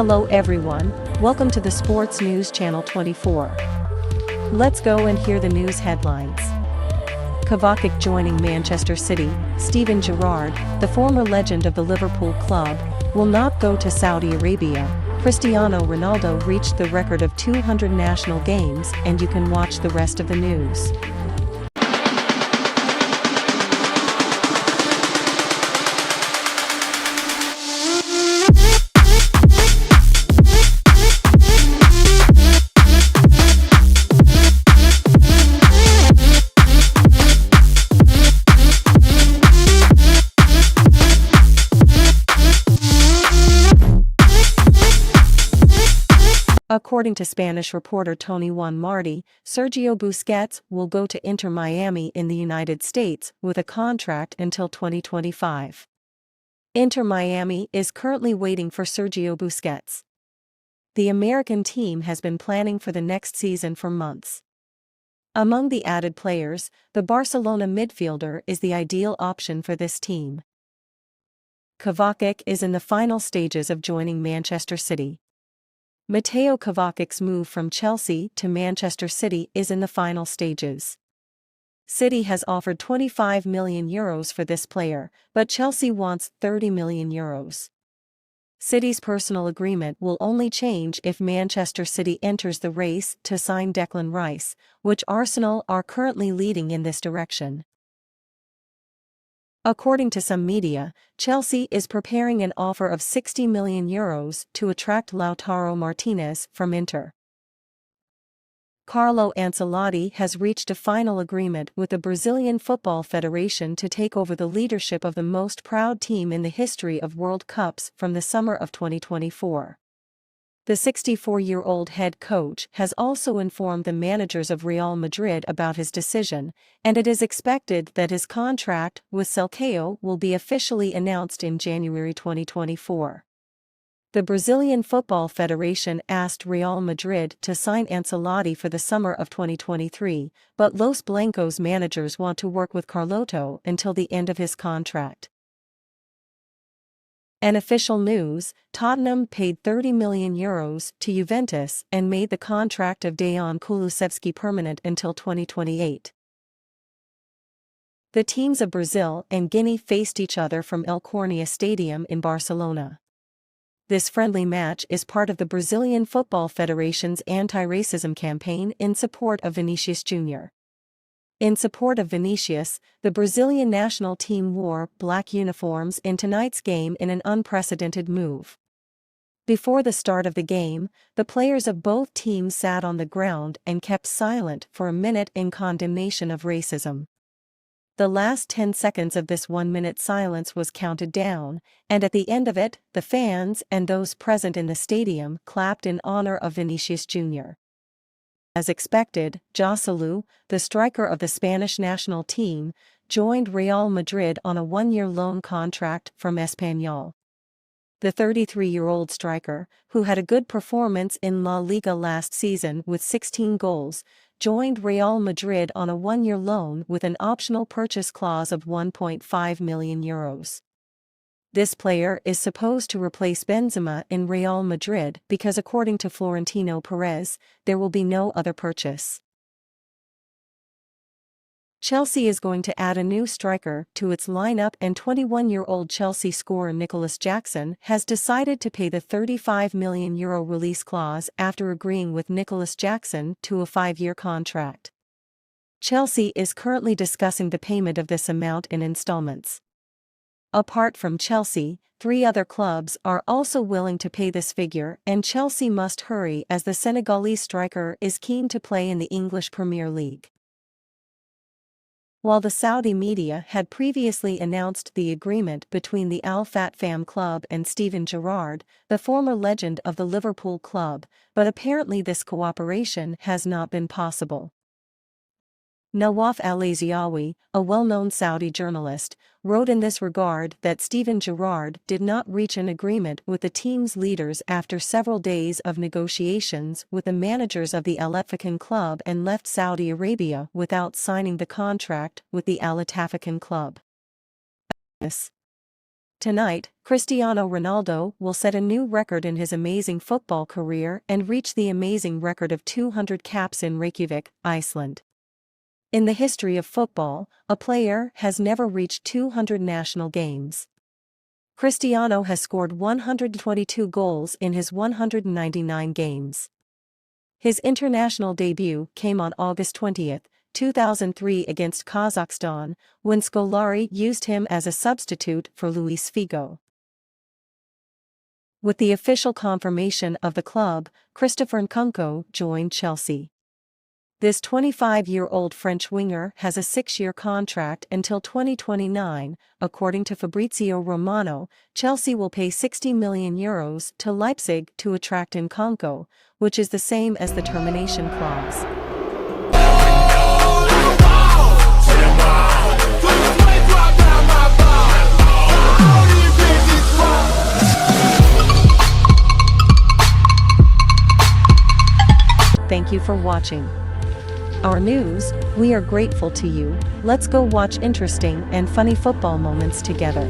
Hello everyone, welcome to the Sports News Channel 24. Let's go and hear the news headlines. Kovacic joining Manchester City. Steven Gerrard, the former legend of the Liverpool club, will not go to Saudi Arabia. Cristiano Ronaldo reached the record of 200 national games, and you can watch the rest of the news. According to Spanish reporter Tony Juan Martí, Sergio Busquets will go to Inter Miami in the United States with a contract until 2025. Inter Miami is currently waiting for Sergio Busquets. The American team has been planning for the next season for months. Among the added players, the Barcelona midfielder is the ideal option for this team. Kovacic is in the final stages of joining Manchester City. Mateo Kovacic's move from Chelsea to Manchester City is in the final stages. City has offered €25 million for this player, but Chelsea wants €30 million. City's personal agreement will only change if Manchester City enters the race to sign Declan Rice, which Arsenal are currently leading in this direction. According to some media, Chelsea is preparing an offer of €60 million to attract Lautaro Martinez from Inter. Carlo Ancelotti has reached a final agreement with the Brazilian Football Federation to take over the leadership of the most proud team in the history of World Cups from the summer of 2024. The 64-year-old head coach has also informed the managers of Real Madrid about his decision, and it is expected that his contract with Selkao will be officially announced in January 2024. The Brazilian Football Federation asked Real Madrid to sign Ancelotti for the summer of 2023, but Los Blancos managers want to work with Carloto until the end of his contract. An official news, Tottenham paid €30 million to Juventus and made the contract of Dejan Kulusevski permanent until 2028. The teams of Brazil and Guinea faced each other from El Cornellà Stadium in Barcelona. This friendly match is part of the Brazilian Football Federation's anti-racism campaign in support of Vinicius Jr. In support of Vinicius, the Brazilian national team wore black uniforms in tonight's game in an unprecedented move. Before the start of the game, the players of both teams sat on the ground and kept silent for a minute in condemnation of racism. The last 10 seconds of this 1-minute silence was counted down, and at the end of it, the fans and those present in the stadium clapped in honor of Vinicius Jr. As expected, Joselu, the striker of the Spanish national team, joined Real Madrid on a 1-year loan contract from Espanyol. The 33-year-old striker, who had a good performance in La Liga last season with 16 goals, joined Real Madrid on a 1-year loan with an optional purchase clause of €1.5 million. This player is supposed to replace Benzema in Real Madrid because, according to Florentino Perez, there will be no other purchase. Chelsea is going to add a new striker to its lineup, and 21-year-old Chelsea scorer Nicholas Jackson has decided to pay the €35 million release clause after agreeing with Nicholas Jackson to a 5-year contract. Chelsea is currently discussing the payment of this amount in installments. Apart from Chelsea, 3 other clubs are also willing to pay this figure, and Chelsea must hurry as the Senegalese striker is keen to play in the English Premier League. While the Saudi media had previously announced the agreement between the Al Fatfam club and Steven Gerrard, the former legend of the Liverpool club, but apparently this cooperation has not been possible. Nawaf Al-Aziawi, a well-known Saudi journalist, wrote in this regard that Steven Gerrard did not reach an agreement with the team's leaders after several days of negotiations with the managers of the Al Etfican club and left Saudi Arabia without signing the contract with the Al Etfican club. Tonight, Cristiano Ronaldo will set a new record in his amazing football career and reach the amazing record of 200 caps in Reykjavik, Iceland. In the history of football, a player has never reached 200 national games. Cristiano has scored 122 goals in his 199 games. His international debut came on August 20, 2003 against Kazakhstan, when Scolari used him as a substitute for Luis Figo. With the official confirmation of the club, Christopher Nkunku joined Chelsea. This 25-year-old French winger has a 6-year contract until 2029. According to Fabrizio Romano, Chelsea will pay €60 million to Leipzig to attract Nkunku, which is the same as the termination clause. Thank you for watching our news. We are grateful to you. Let's go watch interesting and funny football moments together.